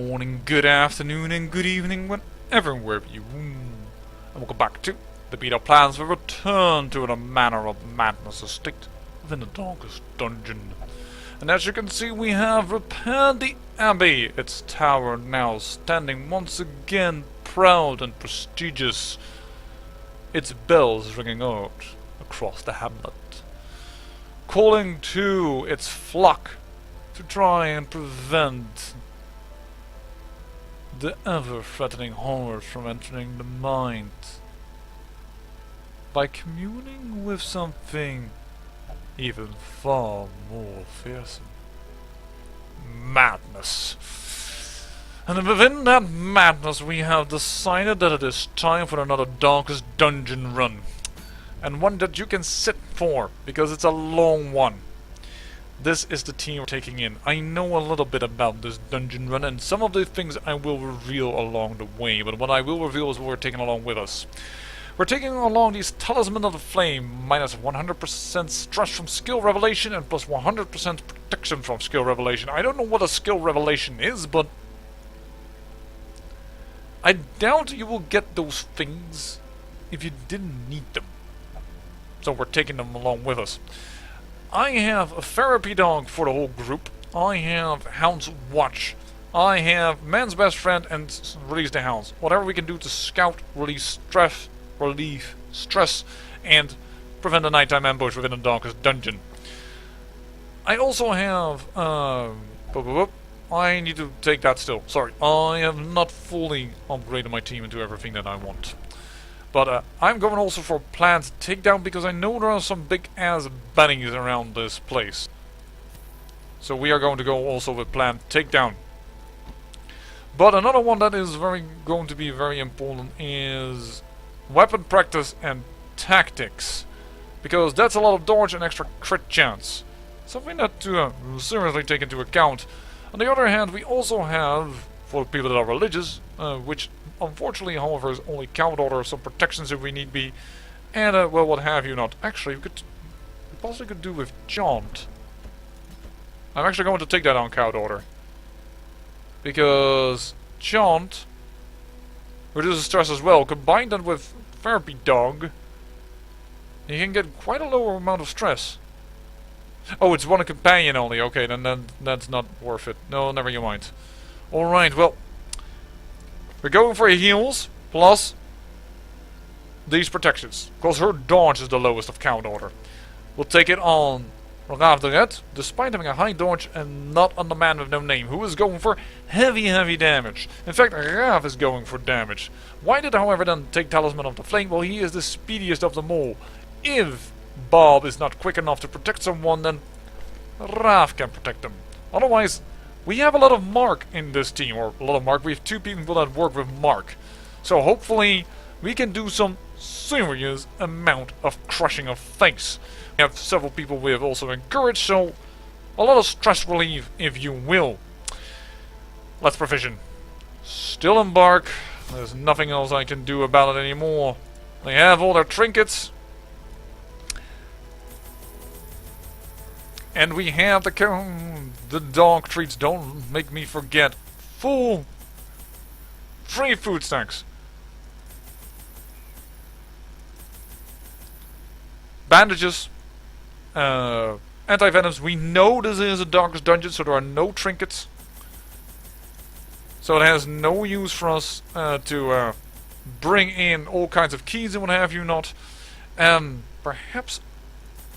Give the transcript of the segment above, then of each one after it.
morning, good afternoon, and good evening, wherever you and welcome back to the Beta Plans for Return to a Manor of Madness estate within the darkest dungeon. And as you can see, we have repaired the Abbey, its tower now standing once again proud and prestigious, its bells ringing out across the hamlet, calling to its flock to try and prevent the ever-threatening horrors from entering the mind by communing with something even far more fearsome. Madness. And within that madness we have decided that it is time for another darkest dungeon run. And one that you can sit for, because it's a long one. This is the team we're taking in. I know a little bit about this dungeon run, and some of the things I will reveal along the way, but what I will reveal is what we're taking along with us. We're taking along these Talisman of the Flame, minus 100% stress from skill revelation, and plus 100% protection from skill revelation. I don't know what a skill revelation is, but I doubt you will get those things if you didn't need them. So we're taking them along with us. I have a therapy dog for the whole group. I have Hound's Watch. I have Man's Best Friend and Release the Hounds. Whatever we can do to scout, relieve stress, and prevent a nighttime ambush within the darkest dungeon. I also have I need to take that still. Sorry, I have not fully upgraded my team into everything that I want. But I'm going also for Plant Takedown because I know there are some big ass bunnies around this place. So we are going to go also with Plant Takedown. But another one that is going to be very important is Weapon Practice and Tactics. Because that's a lot of dodge and extra crit chance. Something that to seriously take into account. On the other hand, we also have, for people that are religious, which unfortunately, however, is only count order, some protections if we need be, and well, what have you not. Actually, we possibly could do with Jaunt. I'm actually going to take that on count order, because Jaunt reduces stress as well. Combine that with Therapy Dog, you can get quite a lower amount of stress. Oh, it's one companion only. Okay, then that's not worth it. No, never you mind. All right, well. We're going for heals, plus these protections, because her dodge is the lowest of count order. We'll take it on Rav the Red, despite having a high dodge and not on the man with no name, who is going for heavy damage. In fact, Rav is going for damage. Why did, however, then take Talisman of the Flame? Well, he is the speediest of them all. If Bob is not quick enough to protect someone, then Rav can protect them. Otherwise, we have a lot of Mark in this team, or a lot of Mark. We have two people that work with Mark. So hopefully we can do some serious amount of crushing of face. We have several people we have also encouraged, so a lot of stress relief, if you will. Let's provision. Still embark. There's nothing else I can do about it anymore. They have all their trinkets. And we have the dog treats, don't make me forget. Full free food stacks. Bandages. Anti-venoms. We know this is a darkest dungeon, so there are no trinkets. So it has no use for us to bring in all kinds of keys and what have you not. Perhaps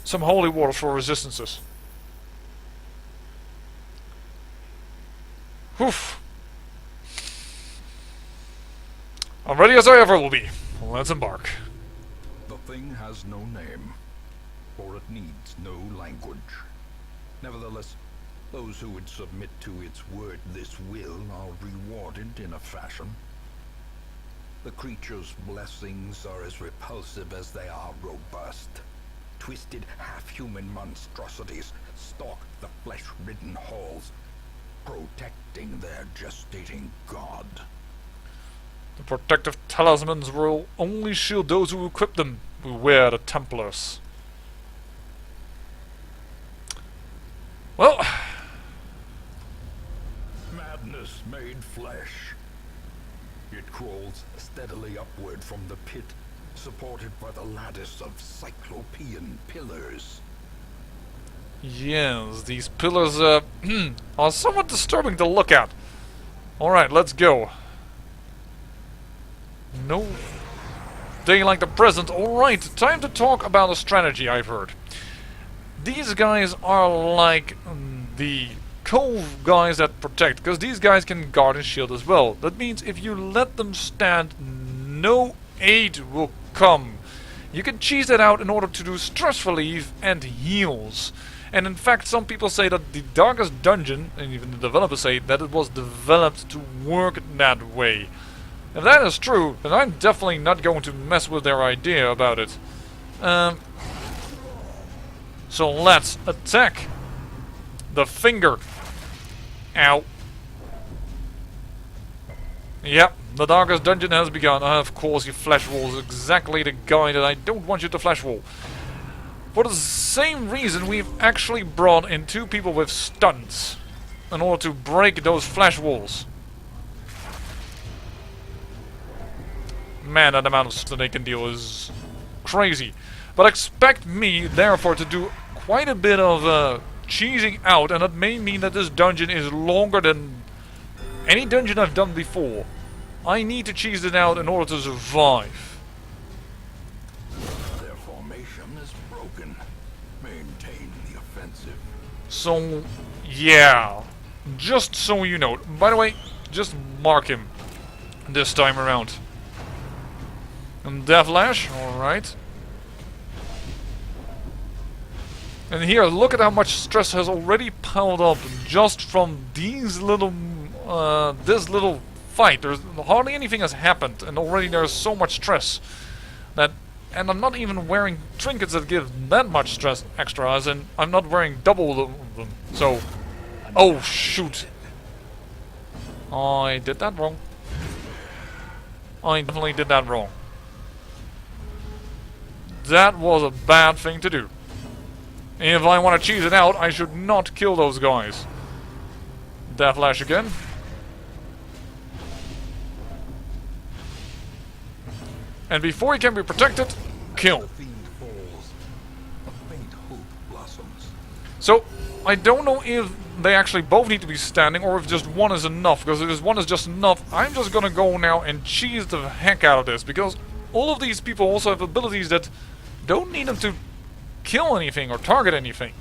some holy water for resistances. Oof. I'm ready as I ever will be. Let's embark. The thing has no name, for it needs no language. Nevertheless, those who would submit to its word, this will, are rewarded in a fashion. The creature's blessings are as repulsive as they are robust. Twisted, half-human monstrosities stalk the flesh-ridden halls, protecting their gestating god. The protective talismans will only shield those who equip them. Beware the Templars. Well, Madness made flesh. It crawls steadily upward from the pit, supported by the lattice of cyclopean pillars. Yes, these pillars are somewhat disturbing to look at. Alright, let's go. No day like the present. Alright, time to talk about a strategy I've heard. These guys are like the cove guys that protect, because these guys can guard and shield as well. That means if you let them stand, no aid will come. You can cheese that out in order to do stress relief and heals. And in fact, some people say that the Darkest Dungeon, and even the developers say that it was developed to work that way. If that is true, then I'm definitely not going to mess with their idea about it. So let's attack the finger. Ow. Yep, the Darkest Dungeon has begun. Of course, you flesh wall is exactly the guy that I don't want you to flesh wall. For the same reason, we've actually brought in 2 people with stunts in order to break those flesh walls. Man, that amount of stuff they can deal is crazy. But expect me, therefore, to do quite a bit of cheesing out, and that may mean that this dungeon is longer than any dungeon I've done before. I need to cheese it out in order to survive. Their formation is broken. Maintain the offensive. So, yeah. Just so you know. By the way, just mark him this time around. And Deathlash, alright. And here, look at how much stress has already piled up just from these little, this little fight. There's hardly anything has happened, and already there's so much stress that, and I'm not even wearing trinkets that give that much stress extra, as in I'm not wearing double of them. So, oh shoot, I did that wrong. I definitely did that wrong. That was a bad thing to do. If I want to cheese it out, I should not kill those guys. Deathlash again. And before he can be protected, kill. The fiend falls. A faint hope blossoms. So, I don't know if they actually both need to be standing or if just one is enough. Because if one is just enough, I'm just gonna go now and cheese the heck out of this. Because all of these people also have abilities that don't need them to kill anything or target anything.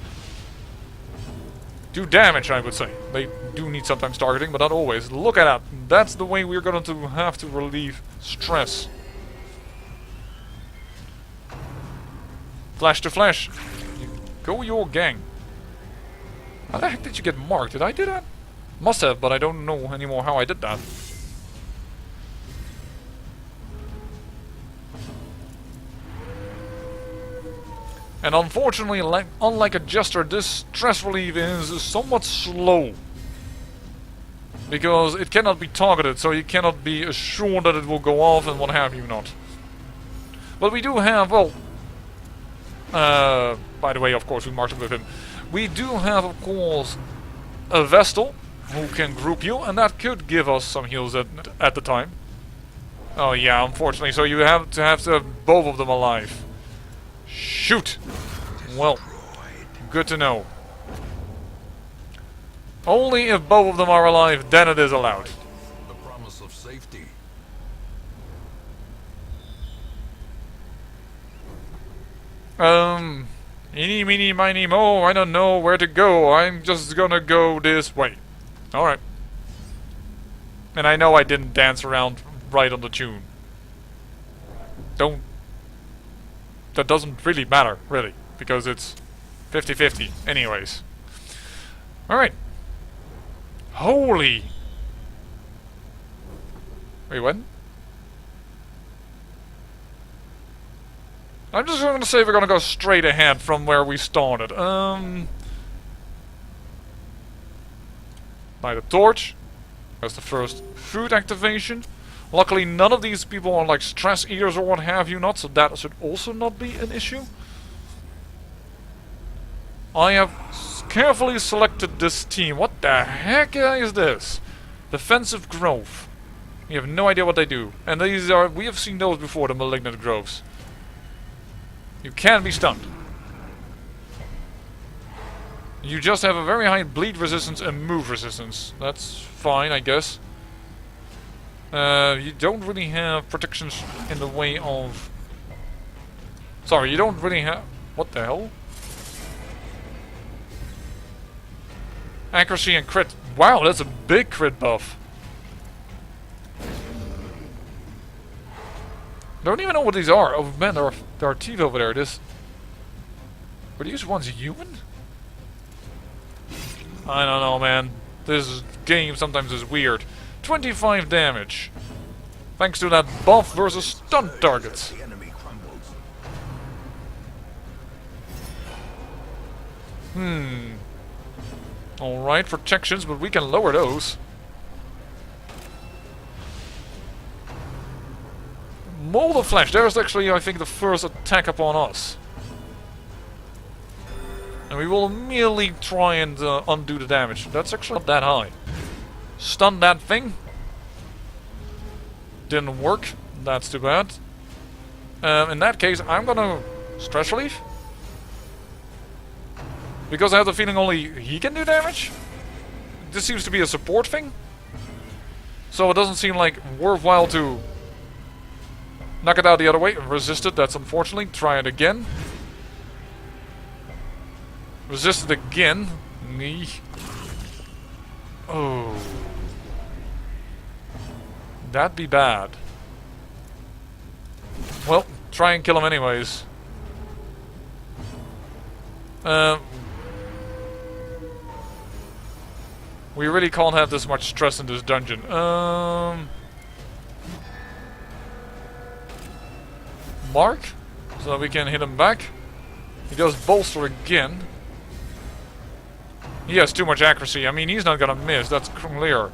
Do damage, I would say. They do need sometimes targeting, but not always. Look at that. That's the way we're going to have to relieve stress. Flash to flash. Go your gang. How the heck did you get marked? Did I do that? Must have, but I don't know anymore how I did that. And unfortunately, unlike a Jester, this stress relief is somewhat slow. Because it cannot be targeted, so you cannot be assured that it will go off and what have you not. But we do have, well... by the way, of course, we marked it with him. We do have, of course, a Vestal who can group heal, and that could give us some heals at the time. Oh yeah, unfortunately, so you have to have both of them alive. Shoot! Well, good to know. Only if both of them are alive, then it is allowed. The promise of safety. Eeny, meeny, miny, mo, I don't know where to go. I'm just gonna go this way. Alright. And I know I didn't dance around right on the tune. That doesn't really matter, really, because it's 50-50 anyways. Alright. Holy! Wait, when? I'm just going to say we're going to go straight ahead from where we started. Light a torch. That's the first food activation. Luckily, none of these people are like stress eaters or what have you not, so that should also not be an issue. I have carefully selected this team. What the heck is this? Defensive growth. We have no idea what they do. And these are, we have seen those before, the malignant growths. You can be stunned. You just have a very high bleed resistance and move resistance. That's fine, I guess. You don't really have protections in the way of... Sorry, you don't really have... What the hell? Accuracy and crit. Wow, that's a big crit buff. Don't even know what these are. Oh man, there are teeth over there. Were these ones human? I don't know, man. This game sometimes is weird. 25 damage. Thanks to that buff versus stun targets. The enemy crumbles. Alright, protections, but we can lower those. Mold of Flesh. There's actually, I think, the first attack upon us. And we will immediately try and undo the damage. That's actually not that high. Stun that thing. Didn't work. That's too bad. In that case, I'm gonna stress relief. Because I have the feeling only he can do damage. This seems to be a support thing. So it doesn't seem like worthwhile to knock it out the other way. Resist it, that's unfortunately. Try it again. Resist it again. Knee. Oh. That'd be bad. Well, try and kill him anyways. We really can't have this much stress in this dungeon. Mark? So that we can hit him back. He does bolster again. He has too much accuracy. I mean, he's not gonna miss. That's clear.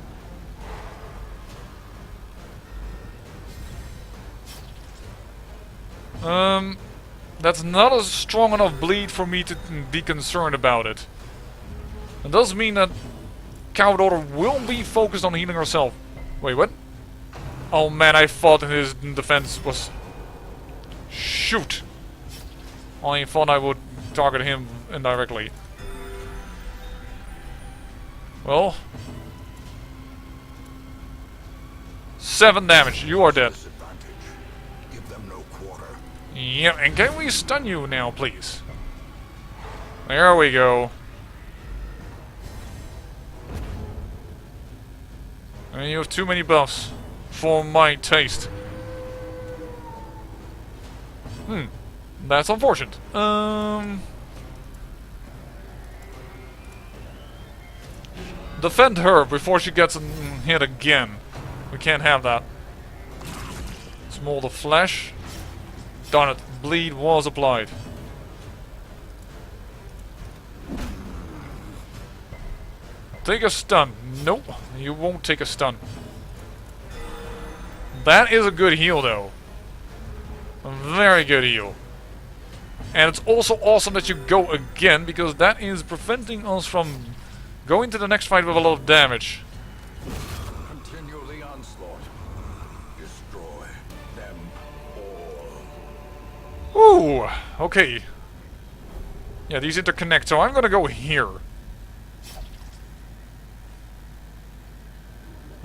That's not a strong enough bleed for me to be concerned about it. It does mean that Cow Daughter will be focused on healing herself. Wait, what? Oh man, I thought his defense was... Shoot! I thought I would target him indirectly. Well... 7 damage, you are dead. Give them no quarter. Yeah, and can we stun you now, please? There we go. And you have too many buffs for my taste. That's unfortunate. Defend her before she gets hit again. We can't have that. Mold of Flesh. Darn it, bleed was applied. Take a stun. Nope, you won't take a stun. That is a good heal though. A very good heal. And it's also awesome that you go again, because that is preventing us from going to the next fight with a lot of damage. Continue the onslaught. Destroy them all. Ooh, okay. Yeah, these interconnect, so I'm gonna go here.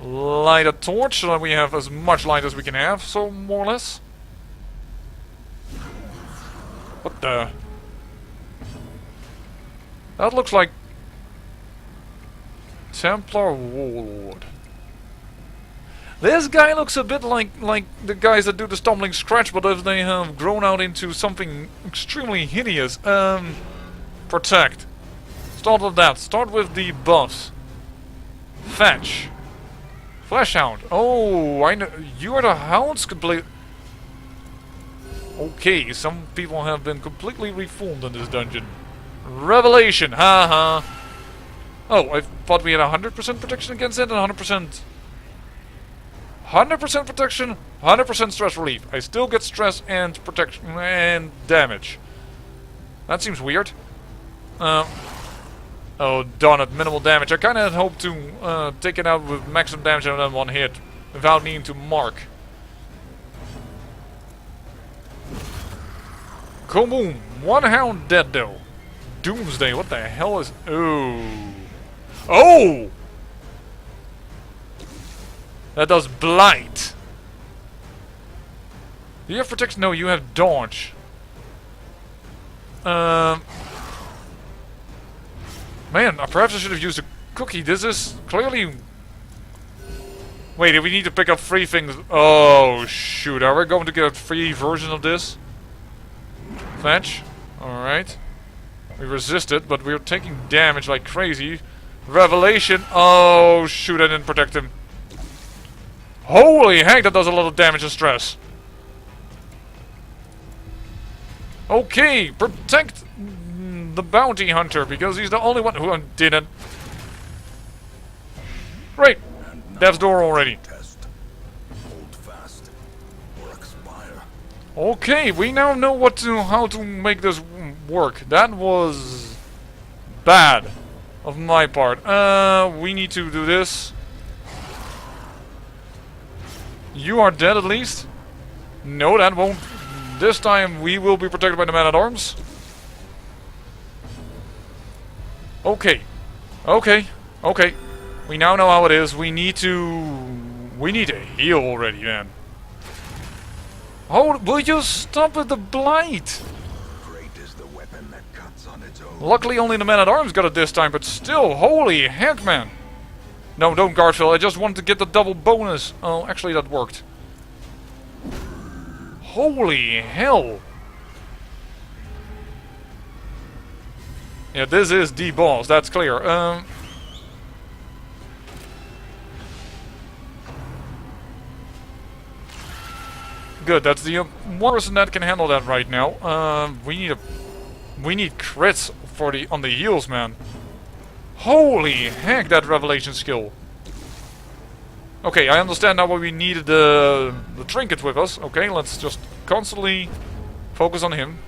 Light a torch so that we have as much light as we can have, so more or less. What the? That looks like Templar Warlord. This guy looks a bit like the guys that do the Stumbling Scratch, but if they have grown out into something extremely hideous. Protect. Start with that. Start with the buffs. Fetch. Fleshhound. Oh, I know. You are the hounds complete. Okay, some people have been completely reformed in this dungeon. Revelation. Haha. Oh, I thought we had 100% protection against it and 100%. 100% protection, 100% stress relief. I still get stress and protection and damage. That seems weird. Oh, darn it, minimal damage. I kind of hoped to take it out with maximum damage in one hit, without needing to mark. Kaboom! One hound dead though. Doomsday, what the hell is... Oh! Oh! That does blight. Do you have protection? No, you have dodge. Man, perhaps I should have used a cookie. This is clearly... Wait, we need to pick up 3 things. Oh, shoot. Are we going to get a free version of this? Fetch. Alright. We resisted, but we're taking damage like crazy. Revelation. Oh, shoot. I didn't protect him. Holy heck, that does a lot of damage and stress. Okay, protect the bounty hunter, because he's the only one who didn't. Great. Death's door already. Test. Hold fast or expire. Okay, we now know how to make this work. That was bad of my part. We need to do this. You are dead at least. No, that won't. This time we will be protected by the man-at-arms. Okay. Okay. Okay. We now know how it is. We need to heal already, man. Oh, will you stop with the blight? Great is the weapon that cuts on its own. Luckily only the man-at-arms got it this time, but still, holy heck, man. No, don't Garfield. I just wanted to get the double bonus. Oh, actually that worked. Holy hell. Yeah, this is the boss, that's clear. Good, that's the one person that can handle that right now. We need crits for on the heals, man. Holy heck, that revelation skill. Okay, I understand now why we needed the trinket with us. Okay, let's just constantly focus on him.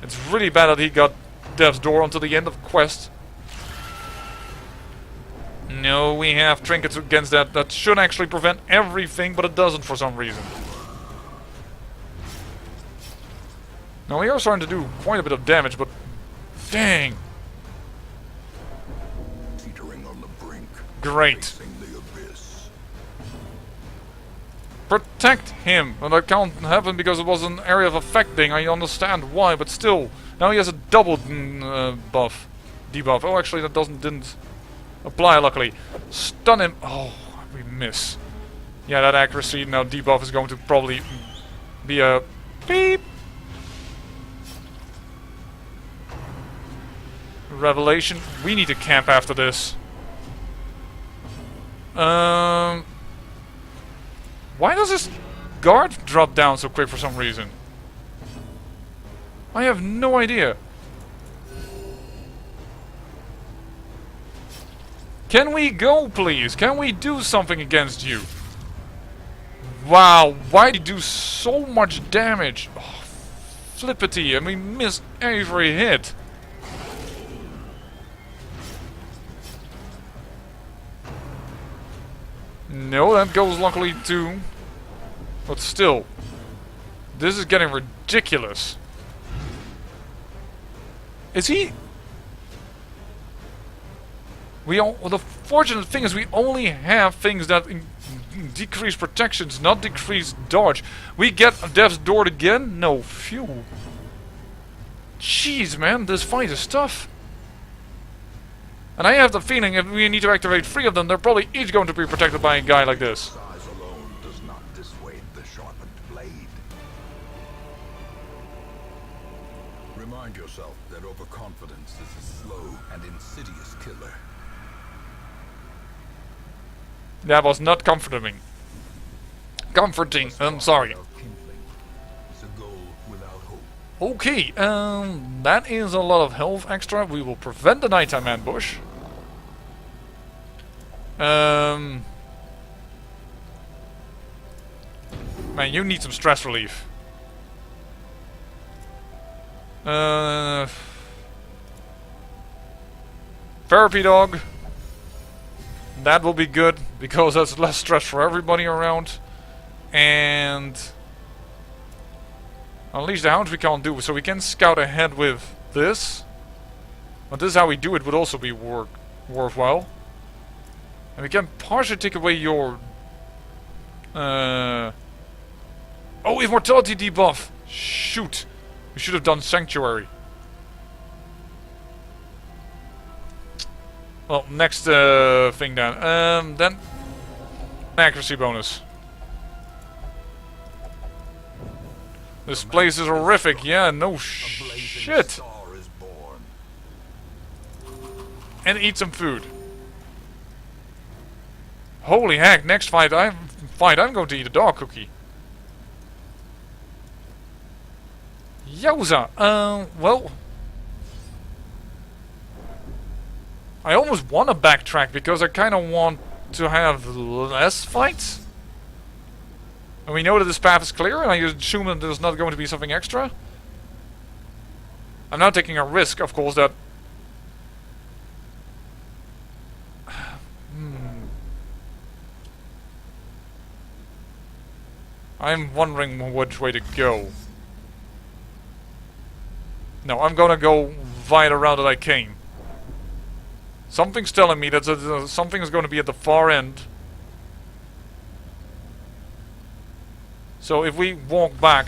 It's really bad that he got Death's Door until the end of the quest. No, we have trinkets against that. That should actually prevent everything, but it doesn't for some reason. Now we are starting to do quite a bit of damage, but dang. Teetering on the brink. Great. Facing the abyss. Protect him. And that can't happen because it was an area of effect thing. I understand why, but still. Now he has a double buff. Debuff. Oh, actually that didn't apply, luckily. Stun him. Oh, we miss. Yeah, that accuracy. Now debuff is going to probably be a beep. Revelation. We need to camp after this. Why does this guard drop down so quick for some reason? I have no idea. Can we go, please? Can we do something against you? Wow, why did you do so much damage? Oh, flippity, and we missed every hit. No, that goes luckily too. But still, this is getting ridiculous. Is he? The fortunate thing is we only have things that decrease protections, not decrease dodge. We get Death's Door again? No, phew. Jeez, man, this fight is tough. And I have the feeling if we need to activate 3 of them, they're probably each going to be protected by a guy like this. Size alone does not dissuade the sharpened blade. Remind yourself that overconfidence is a slow and insidious killer. That was not comforting. I'm sorry. It's a goal without hope. Okay, that is a lot of health extra. We will prevent the nighttime ambush. Man, you need some stress relief. Therapy dog. That will be good, because that's less stress for everybody around. And unleash the hounds we can't do, so we can scout ahead with this. But this is how we do it, would also be worthwhile. And we can partially take away your... Oh, immortality debuff! Shoot! We should have done Sanctuary. Well, next thing then. Then accuracy bonus. This place is horrific. Yeah, no shit. And eat some food. Holy heck! Next fight, I'm going to eat a dog cookie. Yowza. Well, I almost want to backtrack because I kind of want to have less fights. And we know that this path is clear, and I assume that there's not going to be something extra. I'm now taking a risk, of course, that... I'm wondering which way to go. No, I'm gonna go via the route that I came. Something's telling me that something is going to be at the far end. So if we walk back,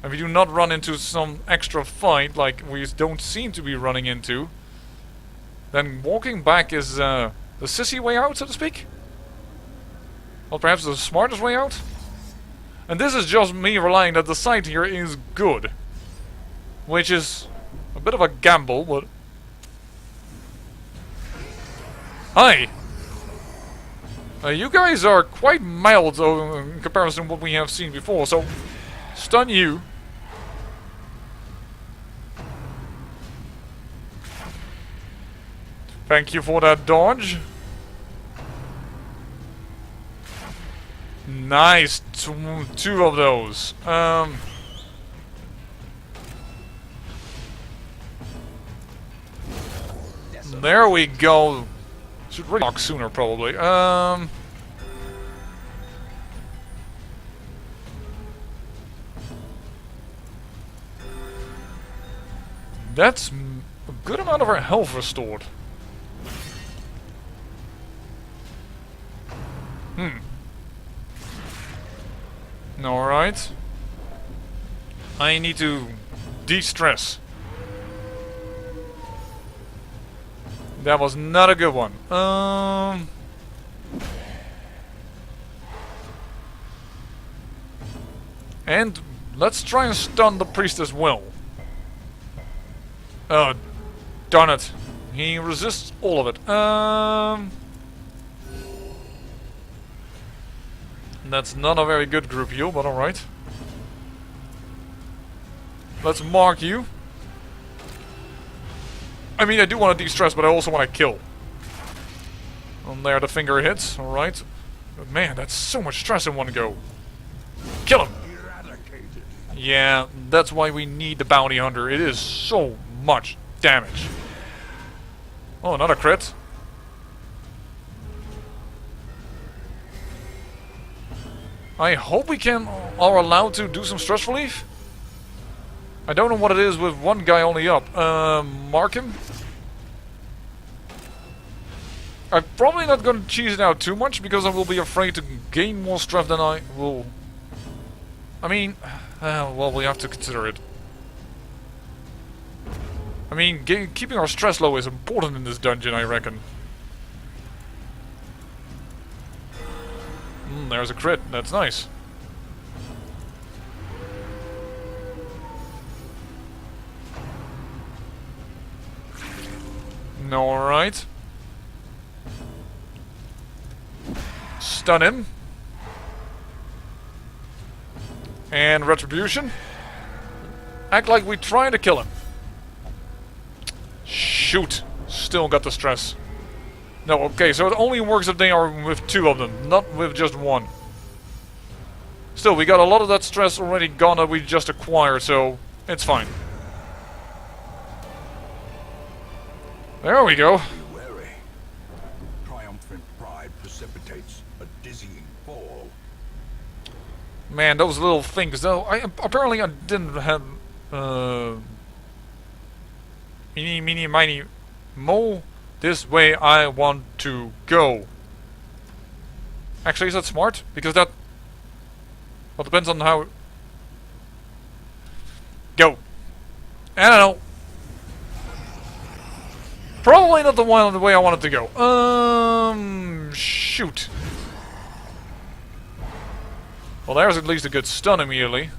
and we do not run into some extra fight, like we don't seem to be running into, then walking back is the sissy way out, so to speak? Or perhaps the smartest way out? And this is just me relying that the site here is good. Which is a bit of a gamble, but... Hi! You guys are quite mild in comparison to what we have seen before, so... Stun you. Thank you for that dodge. Nice, two of those. There we go. Should really talk sooner, probably. That's a good amount of our health restored. Alright. I need to de-stress. That was not a good one. And let's try and stun the priest as well. Oh, darn it. He resists all of it. That's not a very good group heal, but alright. Let's mark you. I mean, I do want to de-stress, but I also want to kill. And there the finger hits, alright. But man, that's so much stress in one go. Kill him! Yeah, that's why we need the bounty hunter. It is so much damage. Oh, another crit. I hope we are allowed to do some stress relief. I don't know what it is with one guy only up. Mark him. I'm probably not going to cheese it out too much because I will be afraid to gain more stress than I will. I mean, well, we have to consider it. I mean, keeping our stress low is important in this dungeon, I reckon. There's a crit. That's nice. Alright. Stun him. And retribution. Act like we try to kill him. Shoot. Still got the stress. No, okay, so it only works if they are with two of them, not with just one. Still, we got a lot of that stress already gone that we just acquired, so it's fine. There we go. Man, those little things though. Apparently I didn't have Eeny, meeny, miny, mo. This way I want to go. Actually, is that smart? Because that... Well, depends on how... Go. I don't know. Probably not the way I wanted to go. Shoot. Well, there's at least a good stun immediately.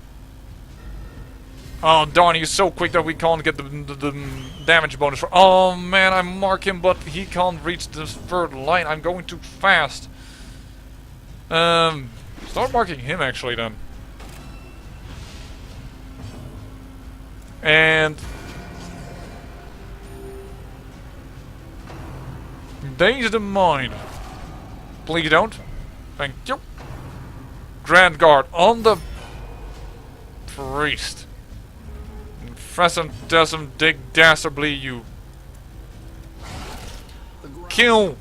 Oh, darn, he's so quick that we can't get the damage bonus for... Oh, man, I mark him, but he can't reach the third line. I'm going too fast. Start marking him, actually, then. And... Daze the mind. Please don't. Thank you. Grand Guard on the... Priest. Fessum, Desum, Dig, Dastardly, you. Kill!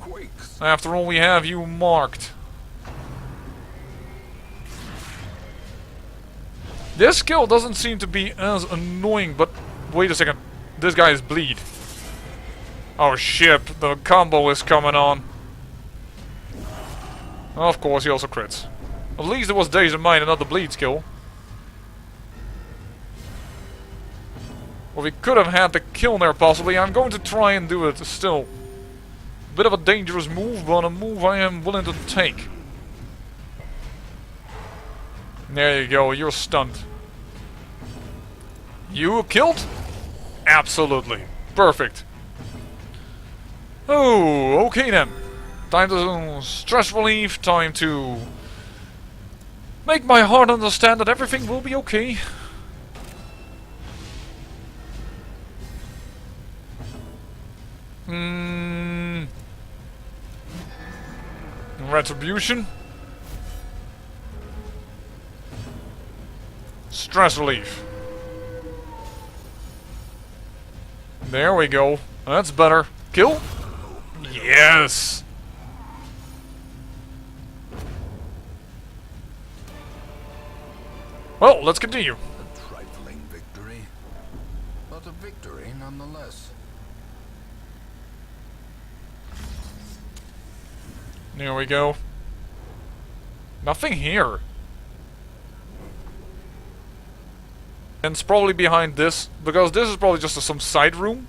After all, we have you marked. This skill doesn't seem to be as annoying, but wait a second. This guy is bleed. Oh shit, the combo is coming on. Of course, he also crits. At least it was Days of Mine and not the bleed skill. Well, we could have had the kill there possibly. I'm going to try and do it still. Bit of a dangerous move, but a move I am willing to take. There you go, you're stunned. You killed? Absolutely. Perfect. Oh, okay then. Time to stress relief, time to make my heart understand that everything will be okay. Retribution. Stress relief. There we go. That's better. Kill? Yes! Well, let's continue. A trifling victory, but a victory nonetheless. There we go. Nothing here. And it's probably behind this, because this is probably just some side room.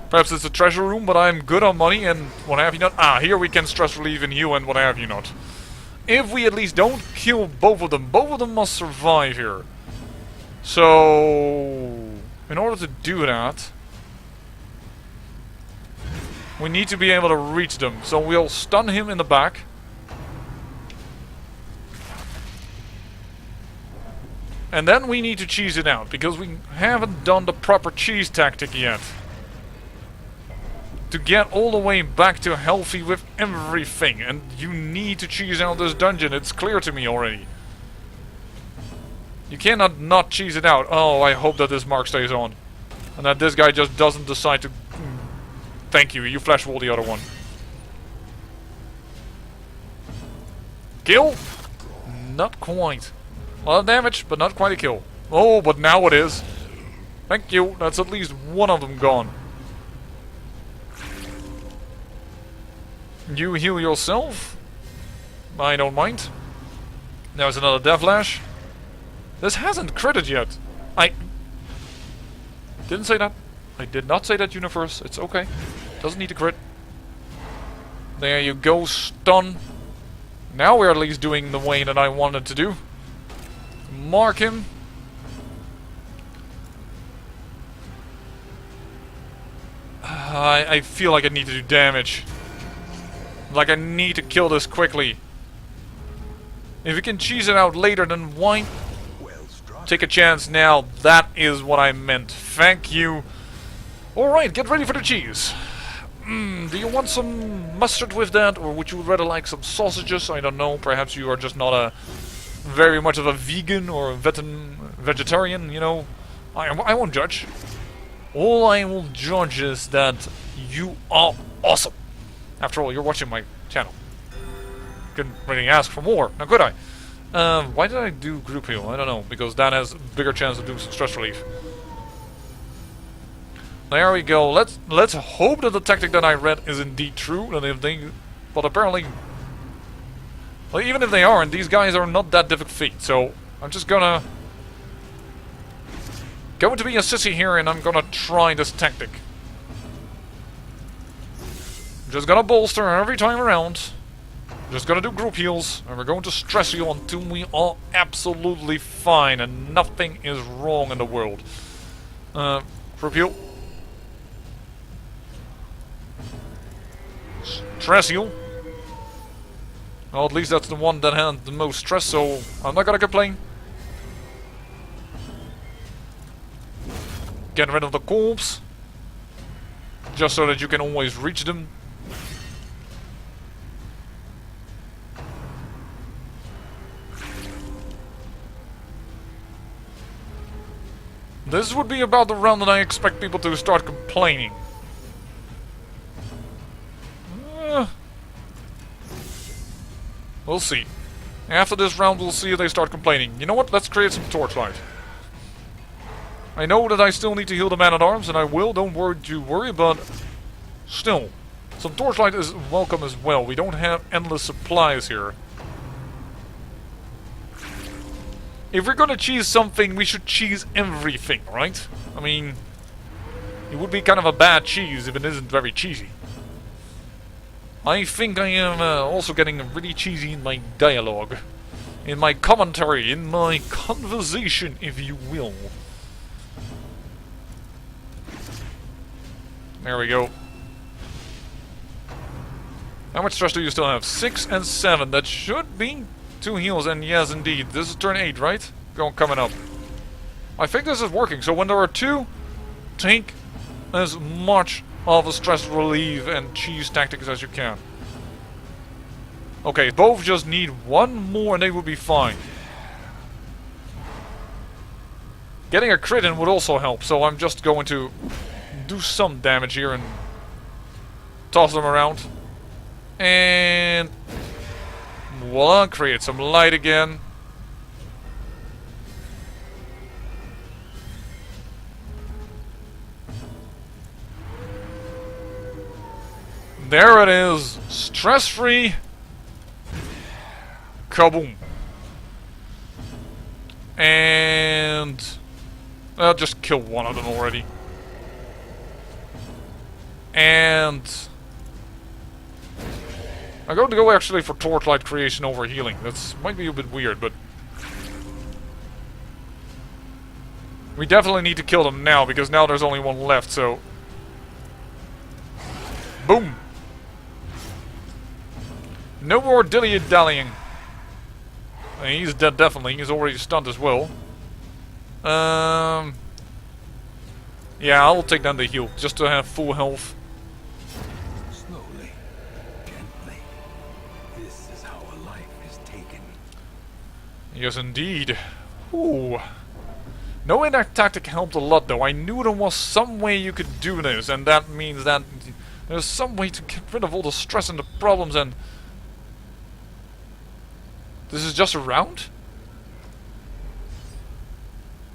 Perhaps it's a treasure room, but I'm good on money and what have you not. Ah, here we can stress relieve in you and what have you not. If we at least don't kill both of them must survive here. So, in order to do that, we need to be able to reach them. So we'll stun him in the back. And then we need to cheese it out, because we haven't done the proper cheese tactic yet. To get all the way back to healthy with everything. And you need to cheese out this dungeon, it's clear to me already. You cannot not cheese it out. Oh, I hope that this mark stays on. And that this guy just doesn't decide to... Thank you, you flash wall the other one. Kill? Not quite. A lot of damage, but not quite a kill. Oh, but now it is. Thank you, that's at least one of them gone. You heal yourself? I don't mind. There's another Deathlash. This hasn't critted yet. I didn't say that. I did not say that, Universe. It's okay. Doesn't need to crit. There you go, stun. Now we're at least doing the way that I wanted to do. Mark him. I feel like I need to do damage. Like I need to kill this quickly. If we can cheese it out later, then why take a chance now? That is what I meant. Thank you. Alright, get ready for the cheese. Do you want some mustard with that? Or would you rather like some sausages? I don't know. Perhaps you are just not a very much of a vegan or a vegetarian, you know. I won't judge. All I will judge is that you are awesome. After all, you're watching my channel. Couldn't really ask for more, now could I? Why did I do group heal? I don't know, because that has a bigger chance of doing some stress relief. There we go. Let's hope that the tactic that I read is indeed true. And if they, but apparently, well, even if they aren't, these guys are not that difficult feat. So I'm just going to be a sissy here, and I'm gonna try this tactic. I'm just gonna bolster every time around. Just gonna do group heals, and we're going to stress you until we are absolutely fine and nothing is wrong in the world. Group heal. Stress heal. Well, at least that's the one that had the most stress, so I'm not gonna complain. Get rid of the corpse. Just so that you can always reach them. This would be about the round that I expect people to start complaining. We'll see. After this round, we'll see if they start complaining. You know what? Let's create some torchlight. I know that I still need to heal the man-at-arms, and I will. Don't worry, but still, some torchlight is welcome as well. We don't have endless supplies here. If we're gonna cheese something, we should cheese everything, right? I mean, it would be kind of a bad cheese if it isn't very cheesy. I think I am also getting really cheesy in my dialogue. In my commentary, in my conversation, if you will. There we go. How much stress do you still have? 6 and 7. That should be 2 heals, and yes, indeed. This is turn 8, right? Coming up. I think this is working. So when there are 2, take as much of a stress relief and cheese tactics as you can. Okay, both just need 1 more and they will be fine. Getting a crit in would also help, so I'm just going to do some damage here and toss them around. And voila, create some light again. There it is, stress-free. Kaboom. And I'll just kill one of them already. And I'm going to go actually for torchlight creation over healing. That's might be a bit weird, but we definitely need to kill them now because now there's only one left, so boom. No more dilly-dallying. He's dead, definitely. He's already stunned as well. Yeah, I'll take down the heal just to have full health. Slowly, gently. This is how a life is taken. Yes, indeed. Ooh. Knowing that tactic helped a lot, though. I knew there was some way you could do this, and that means that there's some way to get rid of all the stress and the problems and... This is just a round?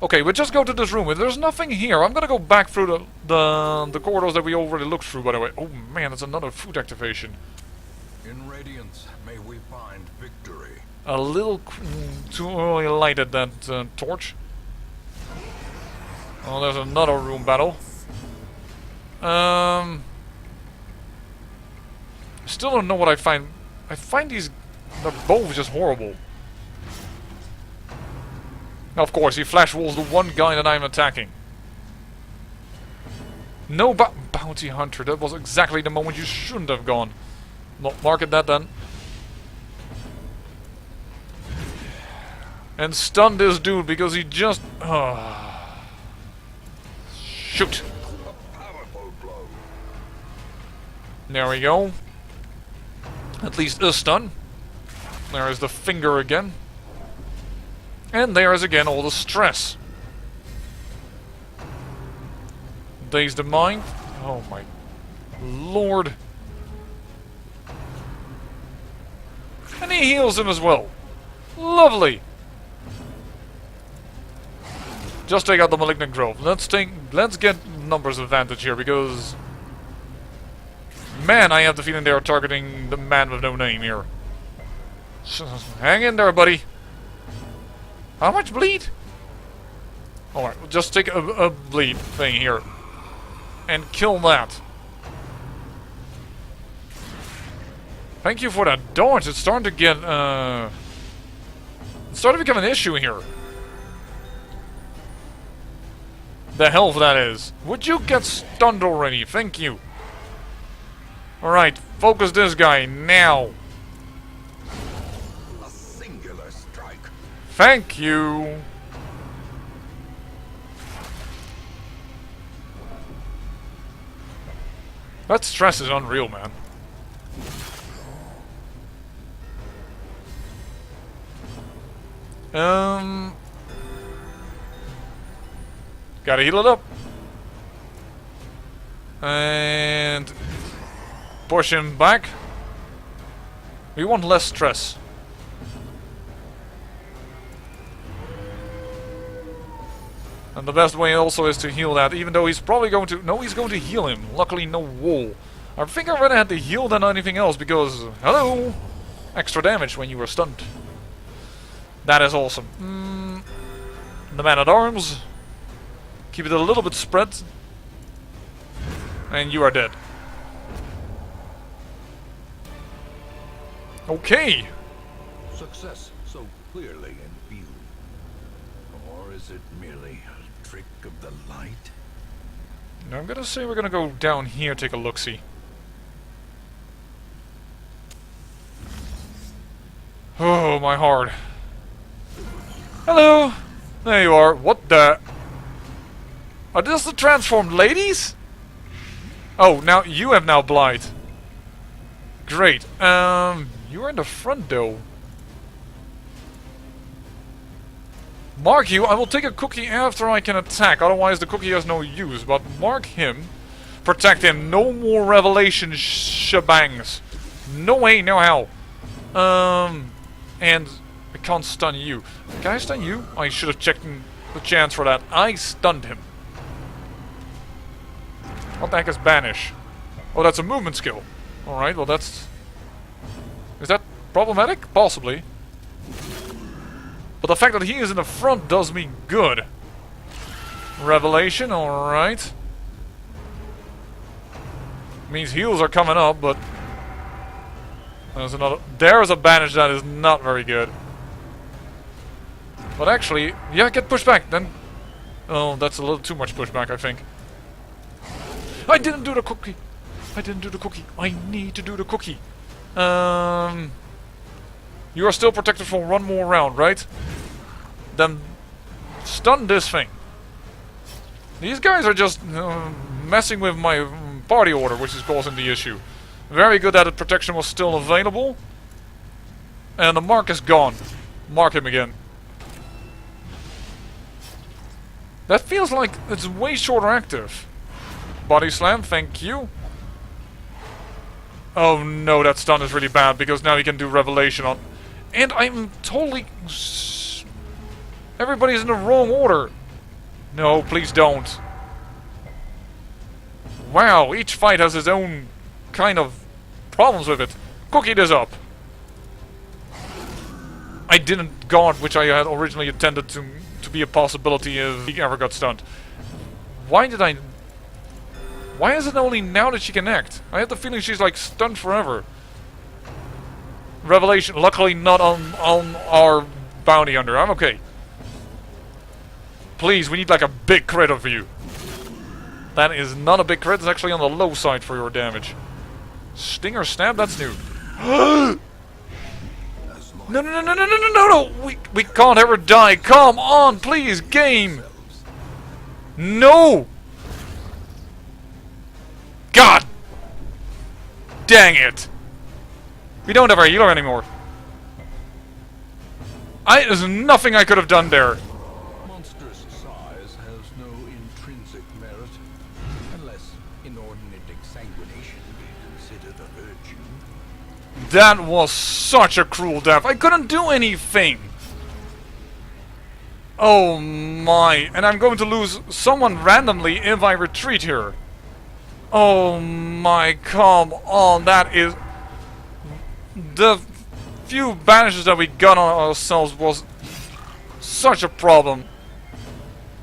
Okay, we'll just go to this room. If there's nothing here, I'm gonna go back through the corridors that we already looked through, by the way. Oh man, that's another food activation. In Radiance, may we find victory. A little too early lighted that torch. Oh, there's another room battle. Still don't know what I find. I find these... They're both just horrible. Now, of course, he flash walls the one guy that I'm attacking. No bounty hunter. That was exactly the moment you shouldn't have gone. Not market that then. And stun this dude because he just... Shoot. A powerful blow. There we go. At least a stun. There is the finger again. And there is again all the stress. Dazed the mind. Oh my lord. And he heals him as well. Lovely! Just take out the Malignant Growth. Let's get numbers advantage here, because... Man, I have the feeling they are targeting the man with no name here. Hang in there, buddy. How much bleed? Alright, we'll just take a bleed thing here. And kill that. Thank you for that dodge. It's starting to get, it's starting to become an issue here. The hell that is. Would you get stunned already? Thank you. Alright, focus this guy now. A singular strike. Thank you. That stress is unreal, man. Gotta heal it up. And push him back. We want less stress. And the best way also is to heal that, even though he's probably going to... No, he's going to heal him. Luckily, no wall. I think I'd rather had to heal than anything else, because... Hello! Extra damage when you were stunned. That is awesome. The Man-at-Arms. Keep it a little bit spread. And you are dead. Okay! Success so clearly in view. Or is it merely a trick of the light? Now I'm gonna say we're gonna go down here, take a look-see. Oh, my heart. Hello! There you are. What the... Are these the transformed ladies? Oh, now you have now Blight. Great. You're in the front though. Mark you. I will take a cookie after I can attack. Otherwise the cookie has no use. But mark him. Protect him. No more revelation shebangs. No way, no how. And I can't stun you. Can I stun you? I should have checked the chance for that. I stunned him. What the heck is Banish? Oh, that's a movement skill. Alright, well that's... Is that problematic? Possibly. But the fact that he is in the front does me good. Revelation, alright. Means heals are coming up, but... There's a Banish that is not very good. But actually, yeah, get pushed back, then... Oh, that's a little too much pushback, I think. I didn't do the cookie! I didn't do the cookie. I need to do the cookie. You are still protected for one more round, right? Then stun this thing. These guys are just messing with my party order, which is causing the issue. Very good that the protection was still available. And the mark is gone. Mark him again. That feels like it's way shorter active. Body slam, thank you. Oh no, that stun is really bad because now he can do revelation on... And I'm totally... Everybody's in the wrong order. No, please don't. Wow, each fight has its own kind of problems with it. Cookie this up. I didn't guard, which I had originally intended to be a possibility if he ever got stunned. Why did I... Why is it only now that she can act? I have the feeling she's like stunned forever. Revelation, luckily not on our bounty hunter. I'm okay. Please, we need like a big crit of you. That is not a big crit, it's actually on the low side for your damage. Stinger stab, that's new. No, no, no, no, no, no, no, no, no! We can't ever die. Come on, please, game! No! God! Dang it! We don't have our healer anymore. There's nothing I could have done there. Monstrous size has no intrinsic merit, unless inordinate exsanguination be considered a virtue. That was such a cruel death. I couldn't do anything. Oh my. And I'm going to lose someone randomly if I retreat here. Oh my, come on. That is... The few banishes that we got on ourselves was such a problem.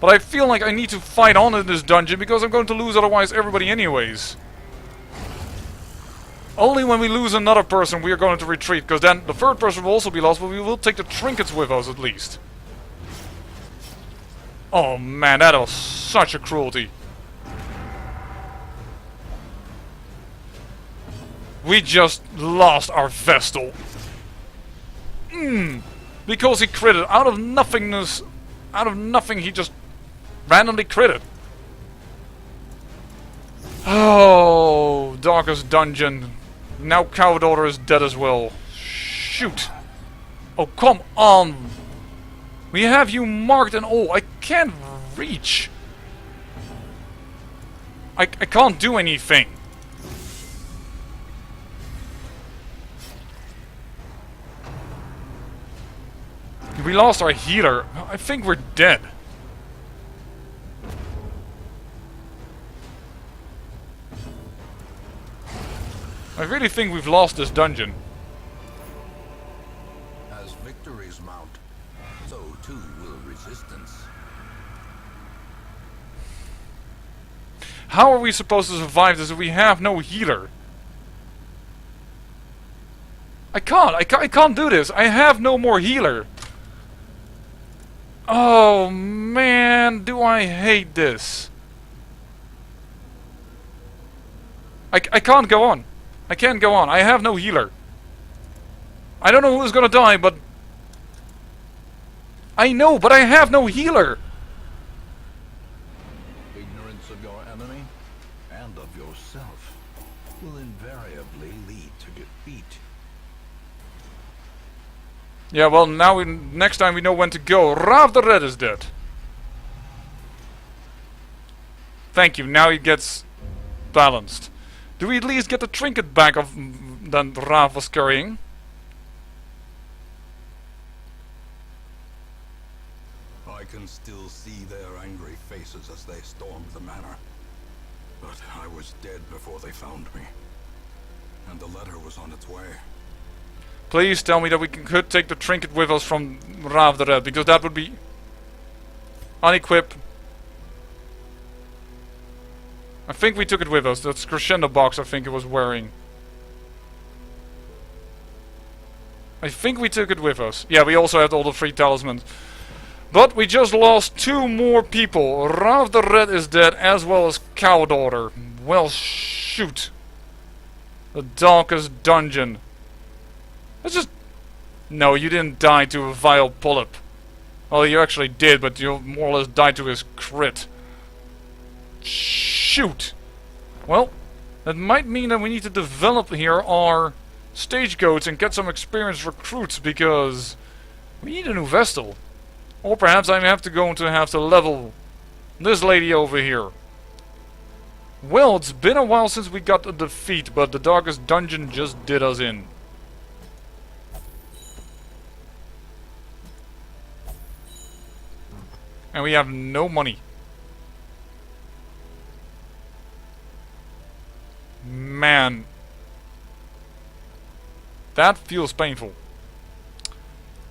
But I feel like I need to fight on in this dungeon because I'm going to lose otherwise everybody anyways. Only when we lose another person we are going to retreat, because then the third person will also be lost, but we will take the trinkets with us at least. Oh man, that was such a cruelty. We just lost our Vestal. Because he critted. Out of nothingness, out of nothing he just randomly critted. Oh, Darkest Dungeon. Now Cow Daughter is dead as well. Shoot. Oh, come on. We have you marked and all. I can't reach. I can't do anything. We lost our healer. I think we're dead. I really think we've lost this dungeon. As victories mount, so too will resistance. How are we supposed to survive this if we have no healer? I can't do this. I have no more healer. Oh man, do I hate this. I can't go on. I can't go on. I have no healer. I don't know who's gonna die, but... I know, but I have no healer! Ignorance of your enemy, and of yourself, will invariably lead to defeat. Yeah, well, now next time we know when to go. Rav the Red is dead. Thank you, now he gets balanced. Do we at least get the trinket back of that Rav was carrying? I can still see their angry faces as they stormed the manor. But I was dead before they found me. And the letter was on its way. Please tell me that we could take the trinket with us from Rav the Red, because that would be... Unequip. I think we took it with us. That's crescendo box I think it was wearing. I think we took it with us. Yeah, we also had all the free talismans. But we just lost 2 more people. Rav the Red is dead, as well as Cow Daughter. Well, shoot. The Darkest Dungeon. Let's just... No, you didn't die to a vile polyp. Well, you actually did, but you more or less died to his crit. Shoot! Well, that might mean that we need to develop here our stagecoach and get some experienced recruits, because we need a new Vestal. Or perhaps I have to level this lady over here. Well, it's been a while since we got a defeat, but the Darkest Dungeon just did us in. And we have no money. Man. That feels painful.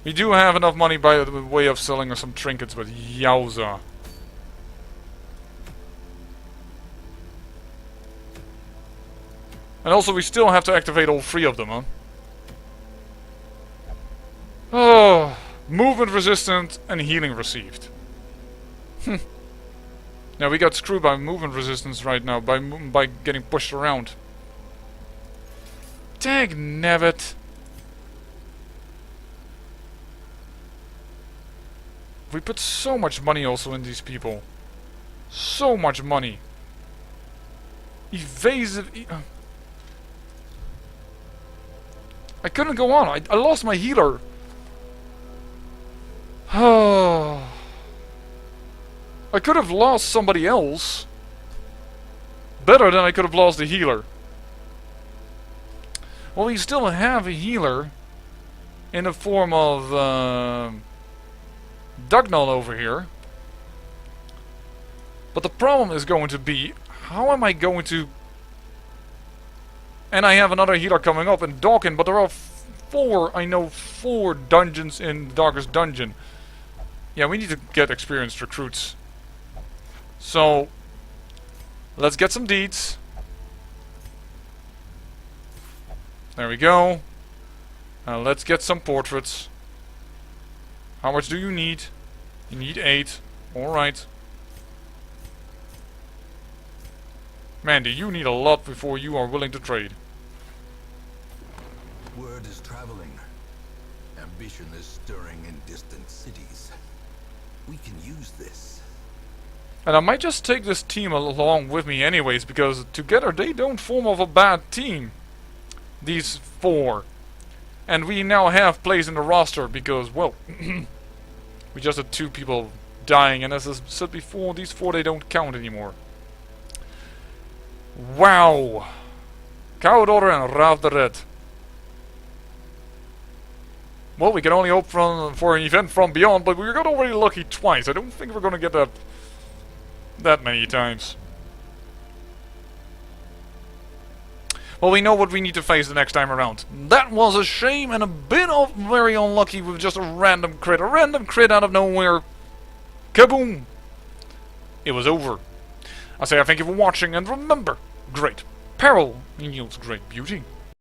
We do have enough money by the way of selling us some trinkets, but yowza. And also we still have to activate all 3 of them, huh? Oh, movement resistant and healing received. Now we got screwed by movement resistance right now, by getting pushed around. Dag nabbit. We put so much money also in these people. So much money. Evasive... I couldn't go on. I lost my healer. Oh... I could have lost somebody else. Better than I could have lost the healer. Well, we still have a healer in the form of Dugnall over here. But the problem is going to be, how am I going to... And I have another healer coming up in Dawkin, but there are four dungeons in the Darkest Dungeon. Yeah, we need to get experienced recruits. So, let's get some deeds. There we go. Let's get some portraits. How much do you need? You need 8. Alright. Mandy, you need a lot before you are willing to trade. Word is traveling. Ambition is stirring in distant cities. We can use this. And I might just take this team along with me anyways, because together they don't form of a bad team. These 4. And we now have place in the roster because, well, we just had 2 people dying, and as I said before, these 4, they don't count anymore. Wow! Coward Order and Rav the Red. Well, we can only hope for an event from beyond, but we got already lucky twice. I don't think we're gonna get that many times. Well, we know what we need to face the next time around. That was a shame and a bit of very unlucky with just a random crit out of nowhere. Kaboom! It was over. I say I thank you for watching, and remember, great peril yields great beauty.